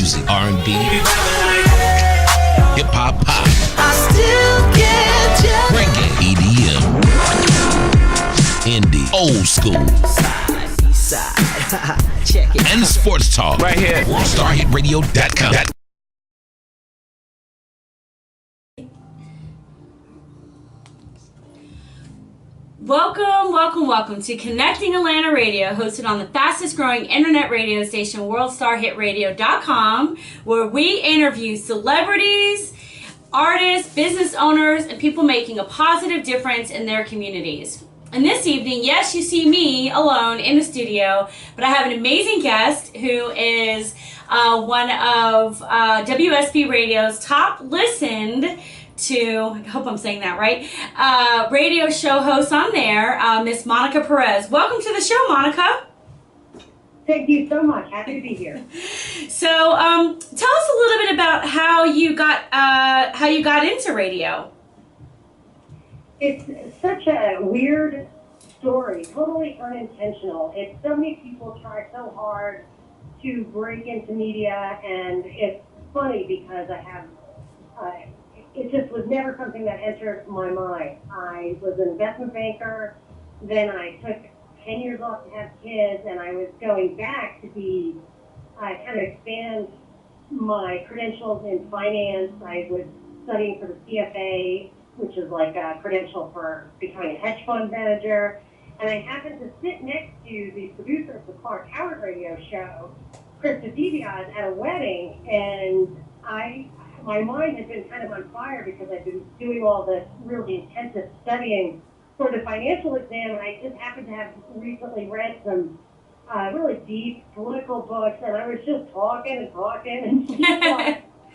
music, R&B, hip hop, pop, I still get you. reggae, EDM, indie, old school, Side. Check it. and sports talk. Right here. WorldStarHitRadio.com. Welcome to Connecting Atlanta Radio, hosted on the fastest growing internet radio station, WorldStarHitRadio.com, where we interview celebrities, artists, business owners, and people making a positive difference in their communities. And this evening, yes, you see me alone in the studio, but I have an amazing guest who is one of WSB Radio's top listened to, I hope I'm saying that right, radio show hosts on there, Miss Monica Perez. Welcome to the show, Monica. Thank you so much. Happy to be here. So, tell us a little bit about how you got into radio. It's such a weird story, totally unintentional. It's so many people try so hard to break into media, and it's funny because I have, it just was never something that entered my mind. I was an investment banker, then I took 10 years off to have kids, and I was going back to be, kind of expand my credentials in finance. I was studying for the CFA, which is like a credential for becoming a hedge fund manager. And I happened to sit next to the producer of the Clark Howard radio show, Krista Dibian, at a wedding, and my mind had been kind of on fire because I'd been doing all this really intensive studying for the financial exam, and I just happened to have recently read some really deep political books, and I was just talking, and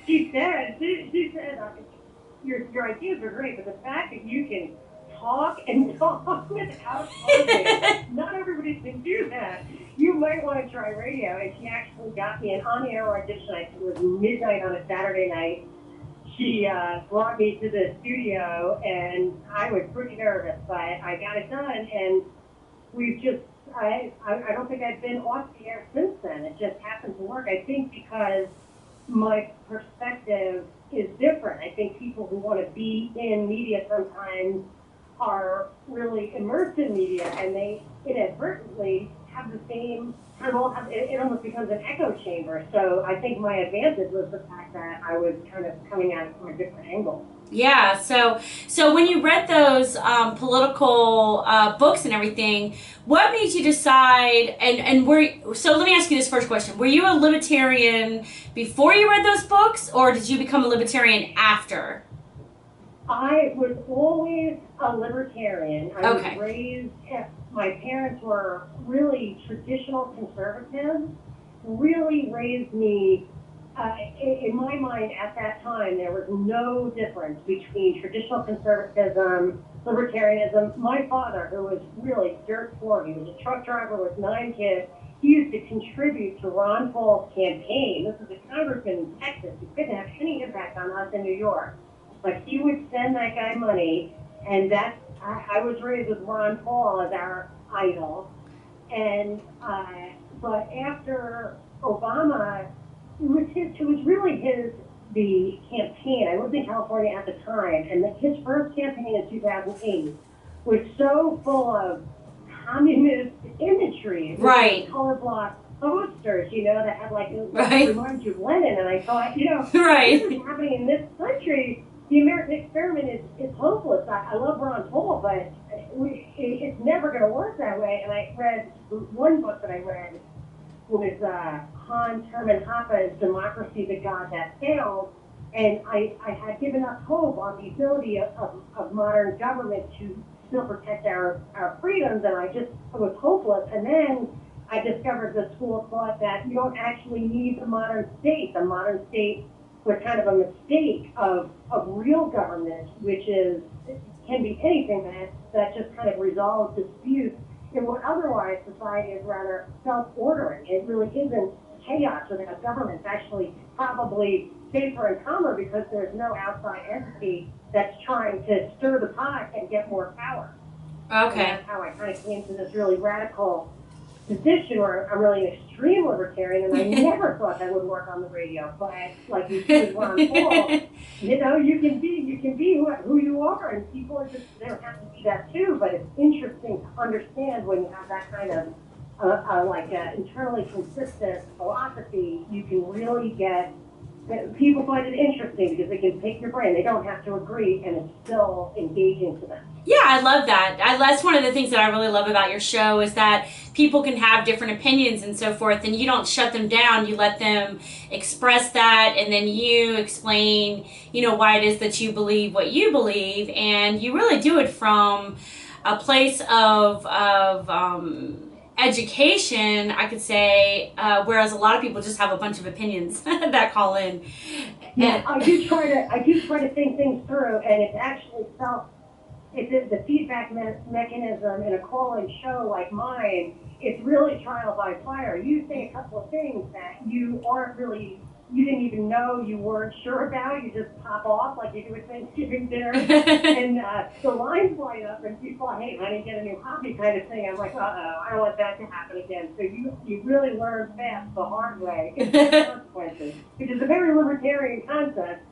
she said, your ideas are great, but the fact that you can talk without pausing, not everybody can do that. You might want to try radio. And she actually got me an on-air audition. I think it was midnight on a Saturday night. She brought me to the studio, and I was pretty nervous, but I got it done. And we've just, I don't think I've been off the air since then. It just happened to work. I think because my perspective is different. I think people who want to be in media sometimes are really immersed in media, and they inadvertently have the same, it almost becomes an echo chamber. So I think my advantage was the fact that I was kind of coming at it from a different angle. Yeah, so when you read those political books and everything, what made you decide, so let me ask you this first question. Were you a libertarian before you read those books, or did you become a libertarian after? I was always a libertarian. I was Okay. raised, my parents were really traditional conservatives, really raised me. In my mind, at that time, there was no difference between traditional conservatism, libertarianism. My father, who was really dirt poor, he was a truck driver with 9 kids, he used to contribute to Ron Paul's campaign. This was a congressman in Texas who couldn't have any impact on us in New York. But he would send that guy money, and I was raised with Ron Paul as our idol. And but after Obama, it was really the campaign. I lived in California at the time, and his first campaign in 2008 was so full of communist imagery, Right? Color block posters, that had Right. reminds you of Lenin. And I thought, Right. this is happening in this country. The American experiment is hopeless. I love Ron Paul, but it's never going to work that way. And I read one book that I read was Hans Hermann Hoppe's Democracy, the God That Failed. And I had given up hope on the ability of modern government to still protect our freedoms, and I was hopeless. And then I discovered the school of thought that you don't actually need the modern state. The modern state was kind of a mistake of real government, which can be anything that just kind of resolves disputes in what otherwise society is rather self-ordering. It really isn't chaos without government. It's actually probably safer and calmer because there's no outside entity that's trying to stir the pot and get more power. Okay. And that's how I kind of came to this really radical position where I'm really an extreme libertarian, and I never thought that would work on the radio. But like you said, Ron Paul, you know, you can be who you are, and people are just, they don't have to be that too. But it's interesting to understand when you have that kind of internally consistent philosophy. You can really get, people find it interesting because they can take your brain. They don't have to agree, and it's still engaging to them. Yeah, I love that. That's one of the things that I really love about your show is that people can have different opinions and so forth, and you don't shut them down. You let them express that, and then you explain, you know, why it is that you believe what you believe, and you really do it from a place of education, I could say, whereas a lot of people just have a bunch of opinions that call in. Yeah, I do try to think things through, and it's actually the feedback mechanism in a call-in show like mine. It's really trial by fire. You say a couple of things that you didn't even know you weren't sure about. You just pop off like you do at Thanksgiving dinner, and the lines light up, and people are, hey, honey, get a new hobby kind of thing. I'm like, I don't want that to happen again. So you really learn fast the hard way. It's consequences, which is a very libertarian concept.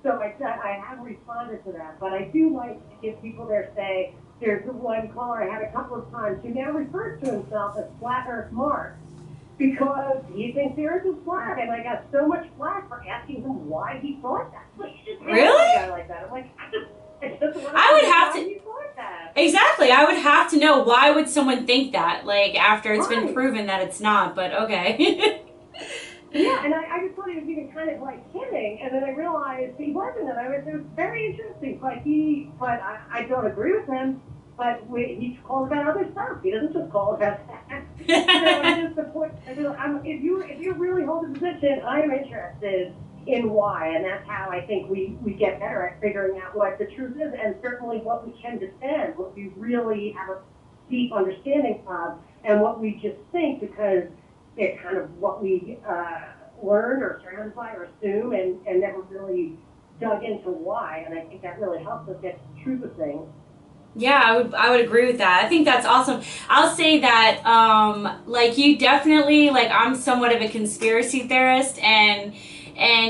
So I have responded to that, but I do like to give people their say. There's one caller I had a couple of times who now refers to himself as Flat Earth Mark because he thinks the Earth is flat, and I got so much flack for asking him why he thought that. Like, you just really? A guy like that. I'm like, I would have to. He thought that. Exactly, I would have to know why would someone think that, like after it's been Right. proven that it's not. But okay. Yeah, and I just thought he was even kind of like kidding, and then I realized he wasn't, and it was very interesting. But I don't agree with him. But he calls about other stuff. He doesn't just call about that. So it's just the point. If you really hold a position, I am interested in why, and that's how I think we get better at figuring out what the truth is, and certainly what we can defend, what we really have a deep understanding of, and what we just think because it's kind of what we learned or surrounded by or assume and never really dug into why. And I think that really helps us get to the truth of things. Yeah, I would agree with that. I think that's awesome. I'll say that, like you definitely, like I'm somewhat of a conspiracy theorist, and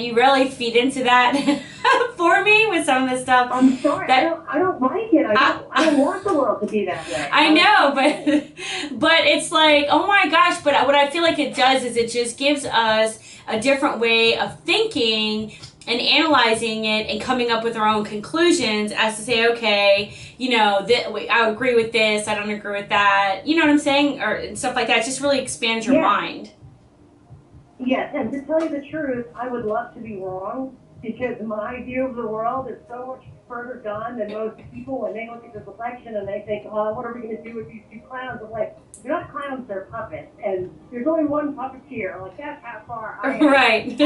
you really feed into that for me with some of the stuff. I'm sorry, I don't like it. I don't want the world to be that way. I know, but it's like, oh my gosh, but what I feel like it does is it just gives us a different way of thinking and analyzing it and coming up with our own conclusions as to say, okay, you know, I agree with this, I don't agree with that, you know what I'm saying, or stuff like that. It just really expands your mind. Yes, and to tell you the truth, I would love to be wrong because my view of the world is so much further gone than most people when they look at this election and they think, oh, what are we going to do with these two clowns? I'm like, they're not clowns, they're puppets, and there's only one puppeteer. Like, that's how far I am. Right.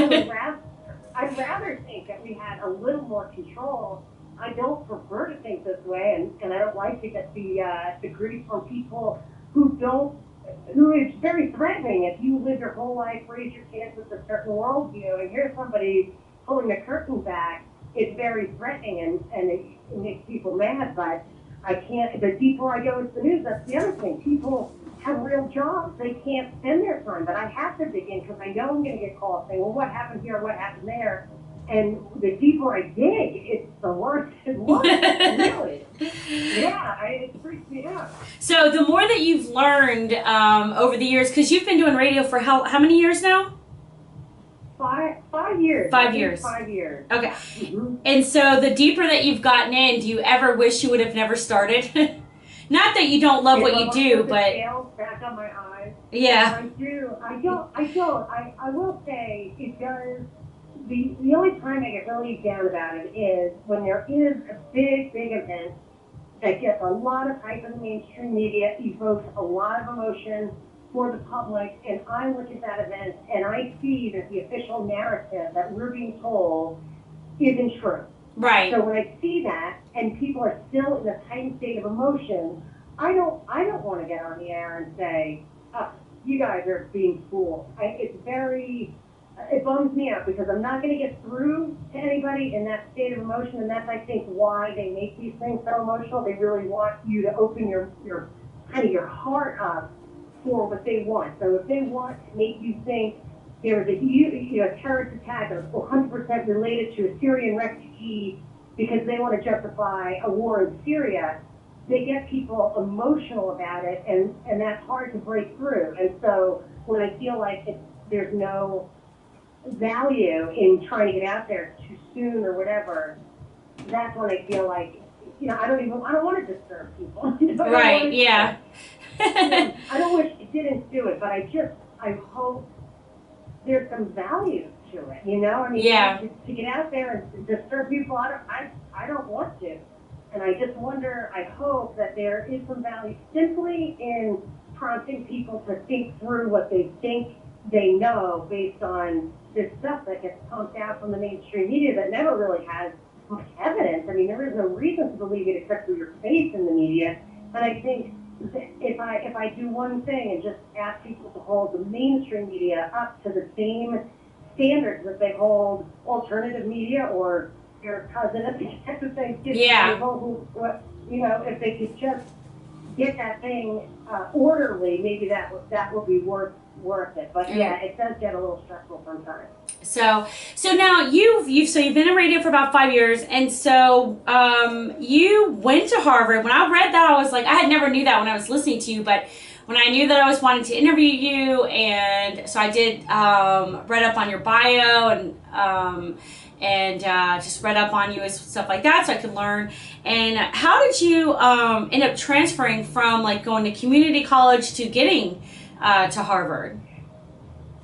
I'd rather think that we had a little more control. I don't prefer to think this way, and I don't like to get the grief from people who it's very threatening. If you live your whole life, raise your kids with a certain worldview, and here's somebody pulling the curtain back, it's very threatening, and it makes people mad, but I can't, the deeper I go into the news, that's the other thing. People have real jobs. They can't spend their time, but I have to dig in because I know I'm going to get calls saying, well, what happened here, what happened there? And the deeper I dig, it's the worse it looks, really. Yeah, it freaks me out. So the more that you've learned over the years, because you've been doing radio for how many years now? 5 years. 5 years. 5 years. Okay. Mm-hmm. And so the deeper that you've gotten in, do you ever wish you would have never started? Not that you don't love what you do, but scales back on my eyes. yeah. I do. I don't. I will say it does. The only time I get really down about it is when there is a big event that gets a lot of hype in the mainstream media, evokes a lot of emotion for the public, and I look at that event and I see that the official narrative that we're being told isn't true. Right. So when I see that and people are still in a heightened state of emotion, I don't want to get on the air and say, oh, you guys are being fooled. It bums me out because I'm not going to get through to anybody in that state of emotion, and that's, I think, why they make these things so emotional. They really want you to open your heart up for what they want. So if they want to make you think there was a terrorist attack that was 100% related to a Syrian refugee because they want to justify a war in Syria, they get people emotional about it, and that's hard to break through. And so when I feel like there's no value in trying to get out there too soon or whatever, that's when I feel like, I don't want to disturb people. Right, yeah. I don't wish it didn't do it, but I hope there's some value to it, Yeah. To get out there and disturb people, I don't want to. And I just wonder, I hope that there is some value simply in prompting people to think through what they think they know based on this stuff that gets pumped out from the mainstream media that never really has much evidence. I mean, there is no reason to believe it except for your face in the media. And I think if I do one thing and just ask people to hold the mainstream media up to the same standards that they hold alternative media or your cousin at the end of Thanksgiving, Yeah. If they could just get that thing orderly, maybe that would be worth it. But yeah, it does get a little stressful sometimes. So now you've been in radio for about 5 years, and so you went to Harvard. When I read that, I was like, I had never knew that when I was listening to you, but when I knew that I was wanting to interview you, and so I did read up on your bio and just read up on you and stuff like that, so I could learn. And how did you end up transferring from like going to community college to getting to Harvard?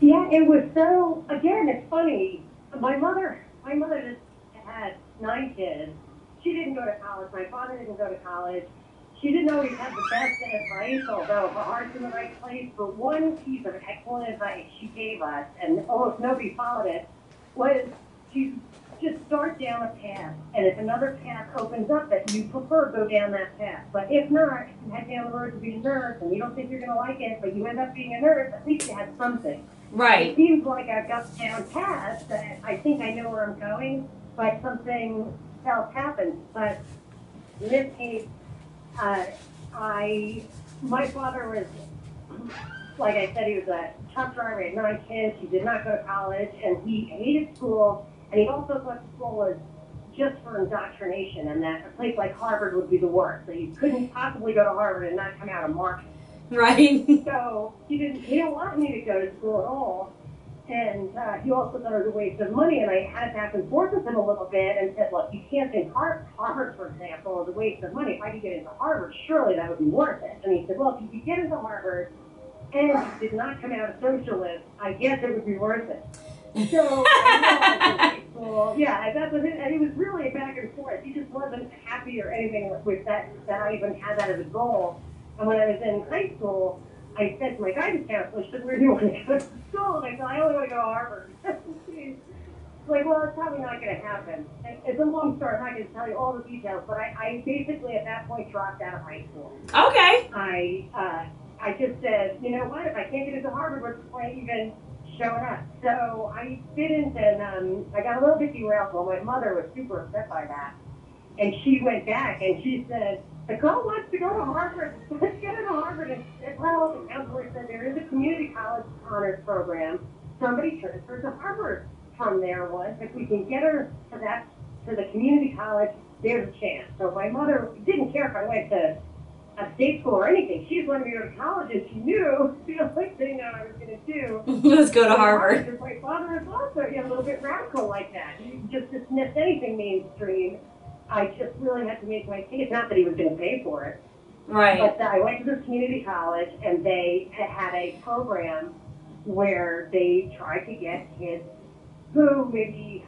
Yeah, it was so, again, it's funny. My mother just had 9 kids. She didn't go to college. My father didn't go to college. She didn't always have the best advice, although her heart's in the right place. But one piece of excellent advice she gave us, and almost nobody followed it, was to just start down a path. And if another path opens up that you prefer, go down that path. But if not, if you head down the road to be a nurse and you don't think you're going to like it, but you end up being a nurse, at least you had something. Right. It seems like I've got down paths that I think I know where I'm going, but something else happens. But in this case, my father was, like I said, he was a truck driver. He had 9 kids. He did not go to college, and he hated school. And he also thought school was just for indoctrination, and that a place like Harvard would be the worst. So you couldn't possibly go to Harvard and not come out a mark. Right. So he didn't want me to go to school at all. And he also thought it was a waste of money. And I had it back and forth with him a little bit and said, look, you can't think Harvard, for example, is a waste of money. If I could get into Harvard, surely that would be worth it. And he said, well, if you could get into Harvard and you did not come out a socialist, I guess it would be worth it. So I realized school, yeah, that was it. And he was really a back and forth. He just wasn't happy or anything with that I even had that as a goal. And when I was in high school, I said to my guidance counselor, she said, where do you want to go to school? And I said, I only want to go to Harvard. She's like, well, it's probably not going to happen. It's a long story. I'm not going to tell you all the details, but I basically at that point dropped out of high school. Okay. I just said, you know what, if I can't get into Harvard, what's the point even showing up? So I didn't, and I got a little bit derailed. Well, my mother was super upset by that. And she went back and she said, the girl wants to go to Harvard. Let's get her to Harvard. And well, the counselor said there is a community college honors program. Somebody transferred to Harvard from there once. If we can get her to the community college, there's a chance. So my mother didn't care if I went to a state school or anything. She just wanted me to go to college, and she knew the only thing that I was going to do Let's go to Harvard. Because my father is also a little bit radical like that. He just dismissed anything mainstream. I just really had to make my case. Not that he was going to pay for it. Right. But I went to this community college, and they had a program where they tried to get kids who maybe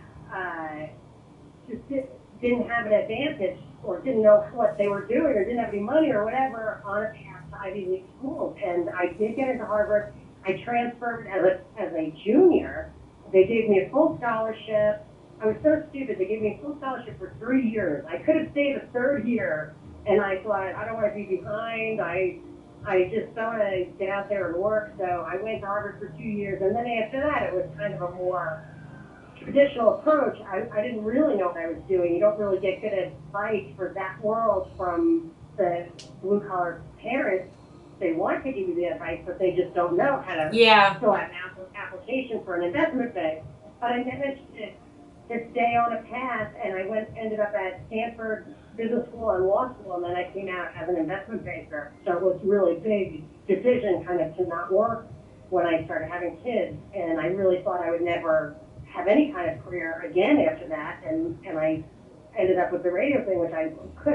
just didn't have an advantage or didn't know what they were doing or didn't have any money or whatever on a path to Ivy League schools. And I did get into Harvard. I transferred as a junior. They gave me a full scholarship. I was so stupid. They gave me a full scholarship for 3 years. I could have stayed a third year, and I thought, I don't want to be behind. I just don't want to get out there and work. So I went to Harvard for 2 years, and then after that, it was kind of a more traditional approach. I didn't really know what I was doing. You don't really get good advice for that world from the blue-collar parents. they want to give you the advice, but they just don't know how to Yeah. fill out an application for an investment bank. But I managed to stay on a path, and I ended up at Stanford Business School and Law School, and then I came out as an investment banker. So it was really big decision kind of to not work when I started having kids, and I really thought I would never have any kind of career again after that, and I ended up with the radio thing, which I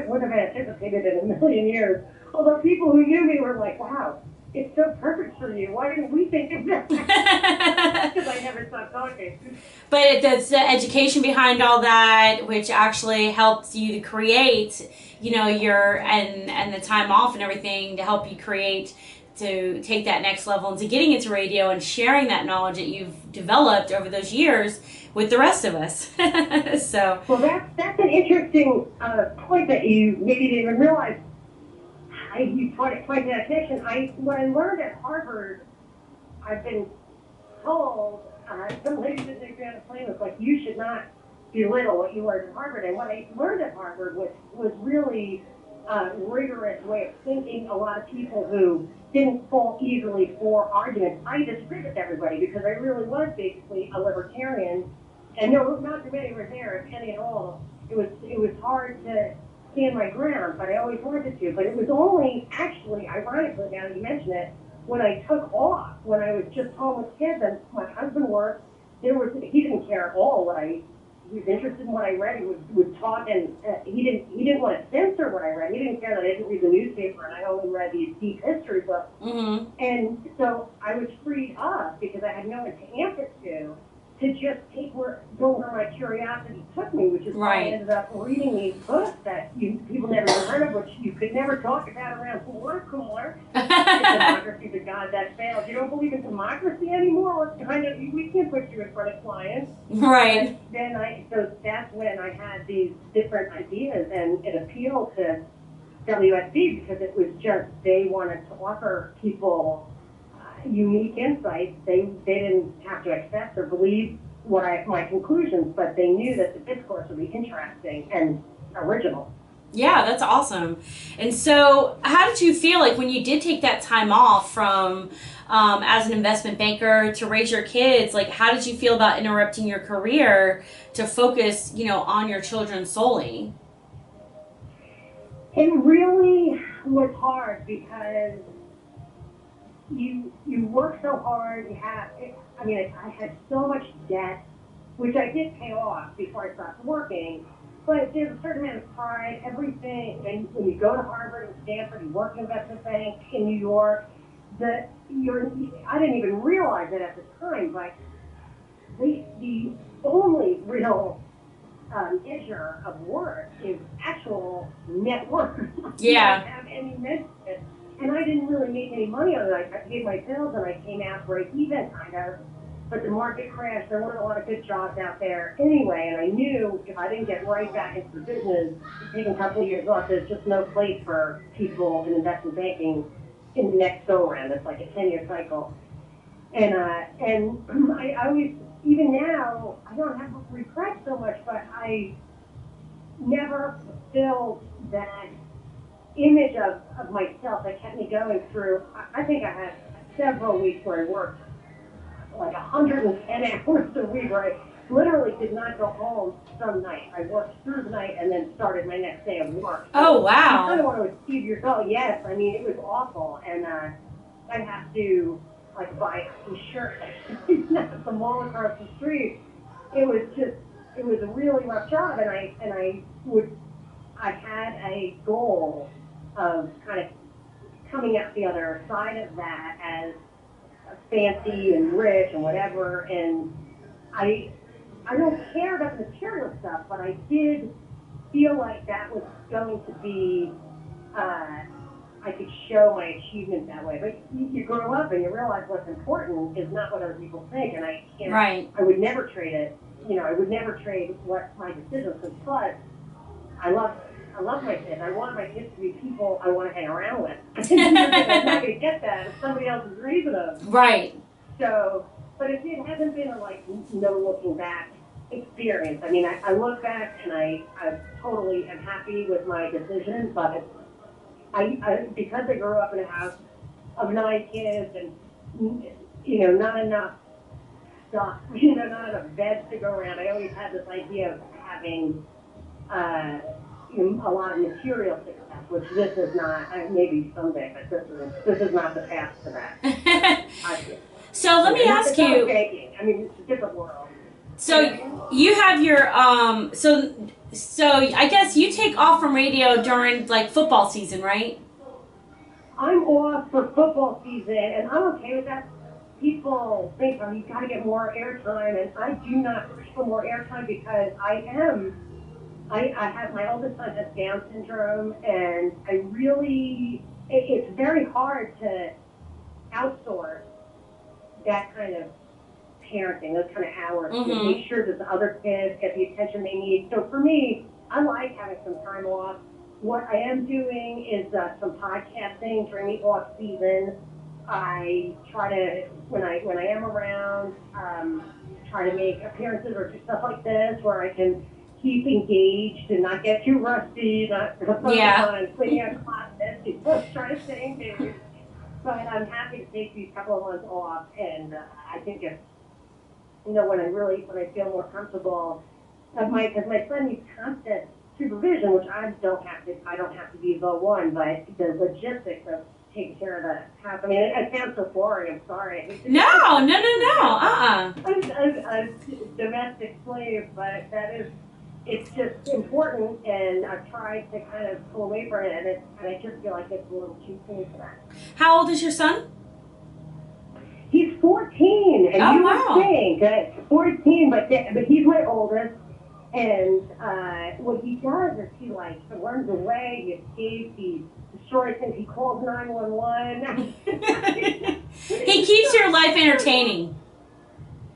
wouldn't have anticipated in a million years. Although people who knew me were like, wow, it's so perfect for you. Why didn't we think of that? Because I never stopped talking. But it's the education behind all that, which actually helps you to create, your and the time off and everything to help you create, to take that next level into getting into radio and sharing that knowledge that you've developed over those years with the rest of us. So. Well, that's an interesting point that you maybe didn't even realize. You pointed that connection. When I learned at Harvard, I've been told, some lady that they ran a plane was like, you should not belittle what you learned at Harvard. And what I learned at Harvard was really a rigorous way of thinking. A lot of people who didn't fall easily for arguments. I disagreed with everybody because I really was basically a libertarian. And no, not too many were there, if any at all. It was hard to stand my ground, but I always wanted to. But it was only, actually, ironically, now that you mention it, when I took off, when I was just home with kids and my husband worked, he didn't care at all he was interested in what I read. He would talk, and he didn't want to censor what I read. He didn't care that I didn't read the newspaper and I only read these deep history books. Mm-hmm. And so I was freed up because I had no one to answer to just go where my curiosity took me, which is why I ended up reading these books that people never even heard of, which you could never talk about around water cooler. Democracy, the God that failed. You don't believe in democracy anymore? What kind of, we can't put you in front of clients. Right. So that's when I had these different ideas, and it appealed to WSB because it was just, they wanted to offer people unique insights. They didn't have to accept or believe my conclusions, but they knew that the discourse would be interesting and original. Yeah, that's awesome. And so how did you feel like when you did take that time off from as an investment banker to raise your kids? Like, how did you feel about interrupting your career to focus, on your children solely? It really was hard because you work so hard. I had so much debt, which I did pay off before I stopped working. But there's a certain amount of pride, everything. And when you go to Harvard and Stanford, you work in investment bank in New York, I didn't even realize it at the time, but the only real measure of worth is actual net worth. Yeah. You don't have any measurement. And I didn't really make any money on it. I paid my bills and I came out break even, kind of. But the market crashed. There weren't a lot of good jobs out there anyway. And I knew if I didn't get right back into the business, taking a couple of years off, there's just no place for people in investment banking in the next go-around. It's like a 10-year cycle. And I always, even now, I don't have regret so much, but I never fulfilled that image of myself that kept me going through. I think I had several weeks where I worked like 110 hours a week where I literally did not go home some night. I worked through the night and then started my next day of work. Oh, wow. You kind of want to achieve yourself. Yes, I mean, it was awful. And I'd have to buy a shirt at the mall across the street. It was a really rough job. And I had a goal of kind of coming out the other side of that as fancy and rich and whatever, and I don't care about the material stuff, but I did feel like that was going to be, I could show my achievement that way. But you grow up and you realize what's important is not what other people think, and I can't, right. I would never trade it. I would never trade what my decisions was, but I love my kids. I want my kids to be people I want to hang around with. I'm not going to get that if somebody else is raising them. Right. So, but it hasn't been a no looking back experience. I mean, I look back and I totally am happy with my decision, but I because I grew up in a house of 9 kids and, not enough stuff, not enough beds to go around. I always had this idea of having a lot of material success, which this is not. Maybe someday, but this is not the path to that. So let me ask you. Baking. I mean, it's a different world. So you have your So I guess you take off from radio during like football season, right? I'm off for football season, and I'm okay with that. People think, you've got to get more airtime, and I do not push for more airtime because I have, my oldest son has Down syndrome, and it's very hard to outsource that kind of parenting, those kind of hours, to make sure that the other kids get the attention they need. So for me, I like having some time off. What I am doing is some podcasting during the off season. I try to, when I am around, try to make appearances or do stuff like this where I can keep engaged and not get too rusty, not focus on cleaning up closets, just try to stay engaged. But I'm happy to take these couple of months off, and I think if, when I feel more comfortable, because my son needs constant supervision, which I don't have to be the one, but the logistics of taking care of the house. I mean, it sounds so boring. I'm sorry. No. I'm a domestic slave, but it's just important, and I've tried to kind of pull away from it, and I just feel like it's a little too soon for that. How old is your son? He's 14, and you would think that 14, but he's my oldest, and what he does is he runs away, he escapes, he destroys things, he calls 911. He keeps your life entertaining.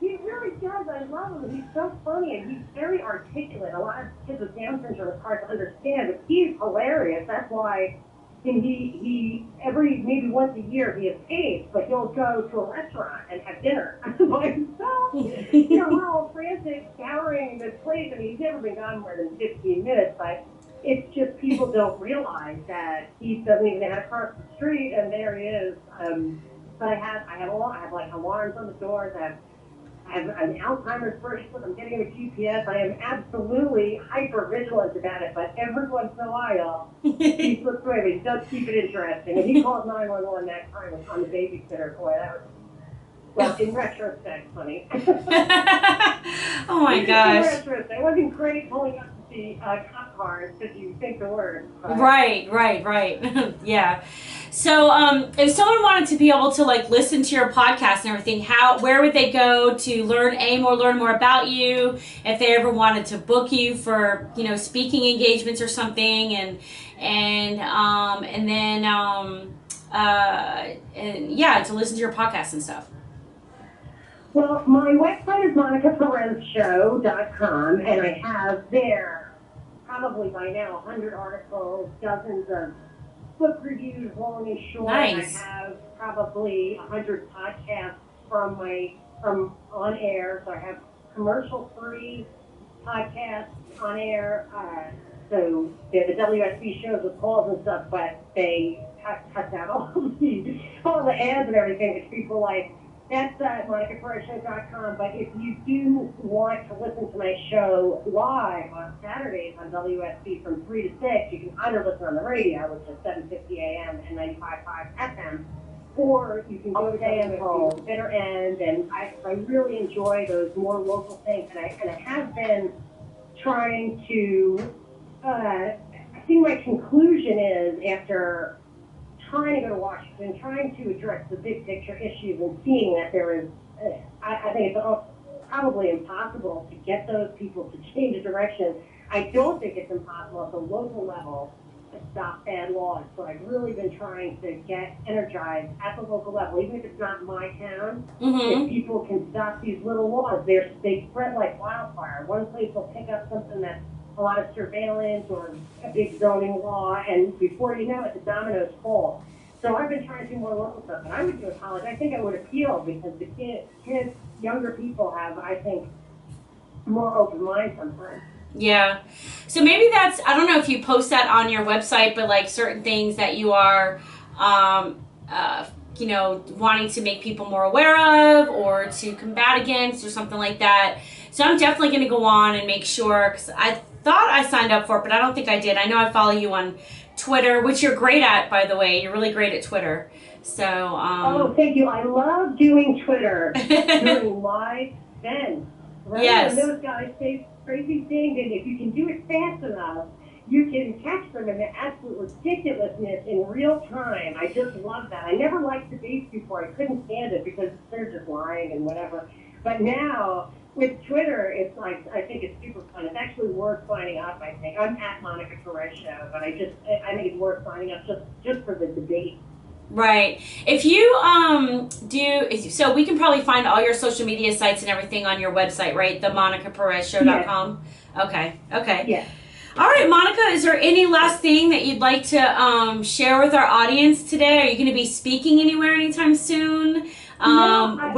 He really does. I love him. He's so funny, and he's very articulate. A lot of kids with Down syndrome are hard to understand, but he's hilarious. That's why he maybe once a year he escapes, but he'll go to a restaurant and have dinner by himself. We're all frantic, scouring this place. I mean, he's never been gone more than 15 minutes, but it's just people don't realize that he doesn't even have to cross the street, and there he is. But I have alarms on the doors. I have an Alzheimer's bracelet. I'm getting a GPS. I am absolutely hyper vigilant about it, but every once in a while, he slips away, but he does keep it interesting. And he called 911 that time on the babysitter. Boy, that was, well, in retrospect, funny. Oh my gosh. In retrospect, it wasn't great pulling up the cop cars because you think the words. Right. Yeah. So, if someone wanted to be able to listen to your podcast and everything, where would they go to learn more about you? If they ever wanted to book you for, speaking engagements or something, and to listen to your podcast and stuff. Well, my website is monicaperezshow.com, and I have there probably by now 100 articles, dozens of book reviews, long and short. Nice. I have probably 100 podcasts from on air. So I have commercial-free podcasts on air. So they're the WSB shows with calls and stuff, but they cut out all the ads and everything, which people like. That's at monicaperezshow.com. But if you do want to listen to my show live on Saturdays on WSB from 3 to 6, you can either listen on the radio, which is 7:50 a.m. and 95.5 FM, or you can go to WSB Bitter End. And I really enjoy those more local things. And I have been trying to, I think my conclusion is, after trying to go to Washington, trying to address the big picture issues, and seeing that there is, I think it's probably impossible to get those people to change direction. I don't think it's impossible at the local level to stop bad laws. So I've really been trying to get energized at the local level, even if it's not my town. If people can stop these little laws, they spread like wildfire. One place will pick up something that's a lot of surveillance or a big zoning law, and before you know it, the dominoes fall. So I've been trying to do more local stuff, and I would do a college. I think I would appeal because the kids, younger people have, I think, more open minds sometimes. Yeah. So maybe I don't know if you post that on your website, but certain things that you are wanting to make people more aware of or to combat against or something like that. So I'm definitely going to go on and make sure, because I thought I signed up for it, but I don't think I did. I know I follow you on Twitter, which you're great at, by the way. You're really great at Twitter. So, oh, thank you. I love doing Twitter during live events. Right? Yes. And those guys say crazy things, and if you can do it fast enough, you can catch them in the absolute ridiculousness in real time. I just love that. I never liked debates before. I couldn't stand it because they're just lying and whatever. But now, with Twitter, it's like, I think it's super fun. It's actually worth signing up, I think. I'm at Monica Perez Show, but I think it's worth signing up just for the debate. Right. If you so we can probably find all your social media sites and everything on your website, right? The MonicaPerezShow.com? Yes. Okay. Yeah. All right, Monica, is there any last thing that you'd like to share with our audience today? Are you going to be speaking anywhere anytime soon? I'm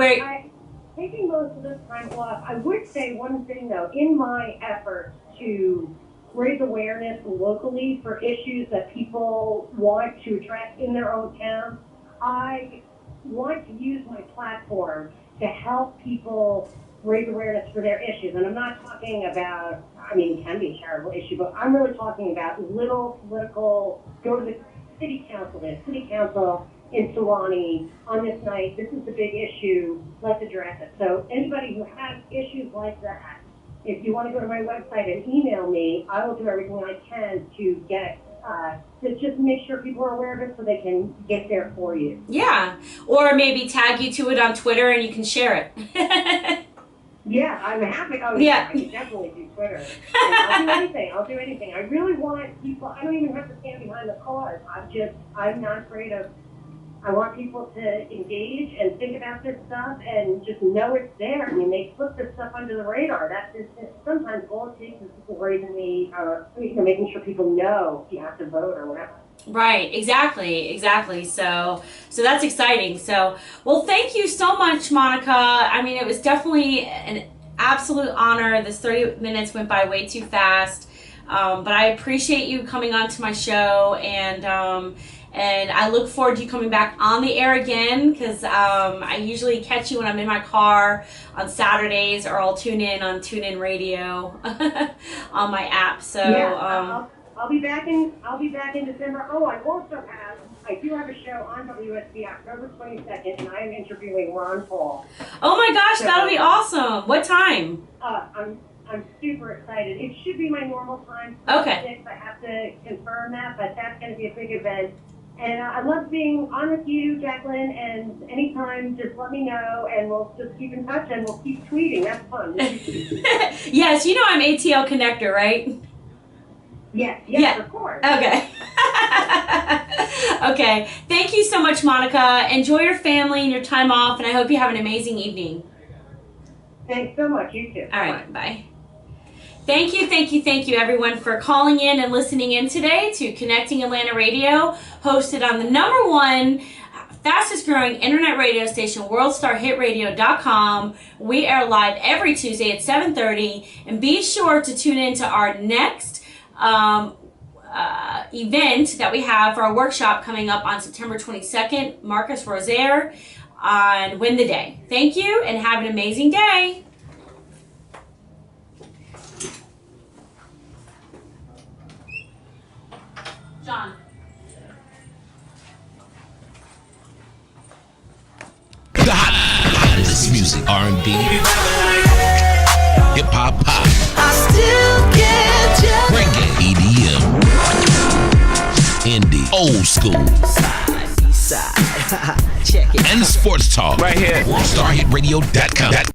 taking most of this time off. I would say one thing, though. In my effort to raise awareness locally for issues that people want to address in their own town, I want to use my platform to help people raise awareness for their issues. And I'm not talking about, it can be a charitable issue, but I'm really talking about little political, go to the city council in Sewanee on this night. This is the big issue. Let's address it. So anybody who has issues like that, if you want to go to my website and email me, I will do everything I can to get to just make sure people are aware of it so they can get there for you. Yeah. Or maybe tag you to it on Twitter and you can share it. Yeah, I'm happy. Oh, yeah. I can definitely do Twitter. I'll do anything. I really want people, I don't even have to stand behind the cause. I'm not afraid of, I want people to engage and think about this stuff and just know it's there. They put this stuff under the radar. Sometimes all it takes is people raising making sure people know you have to vote or whatever. Right, exactly. So that's exciting. So, well, thank you so much, Monica. It was definitely an absolute honor. This 30 minutes went by way too fast. But I appreciate you coming on to my show, and I look forward to you coming back on the air again, because I usually catch you when I'm in my car on Saturdays, or I'll tune in on TuneIn Radio on my app. So yeah, I'll be back in December. Oh, I do have a show on WSB October 22nd, and I am interviewing Ron Paul. Oh my gosh, that'll be awesome. What time? I'm super excited. It should be my normal time. Okay. 6. I have to confirm that, but that's going to be a big event. And I love being on with you, Jacqueline, and anytime, just let me know, and we'll just keep in touch, and we'll keep tweeting. That's fun. Yes, I'm ATL Connector, right? Yes, of course. Okay. Okay. Thank you so much, Monica. Enjoy your family and your time off, and I hope you have an amazing evening. Thanks so much. You too. All right. Bye. Thank you, everyone, for calling in and listening in today to Connecting Atlanta Radio, hosted on the #1 fastest growing internet radio station, worldstarhitradio.com. We are live every Tuesday at 7:30, and be sure to tune in to our next event that we have for our workshop coming up on September 22nd, Marcus Rosaire, on Win the Day. Thank you, and have an amazing day. John. The hottest music, R&B, hip hop, pop, I still get you. reggae, EDM, indie, old school, Side. Check it. and sports talk. Right here. WorldStarHitRadio.com.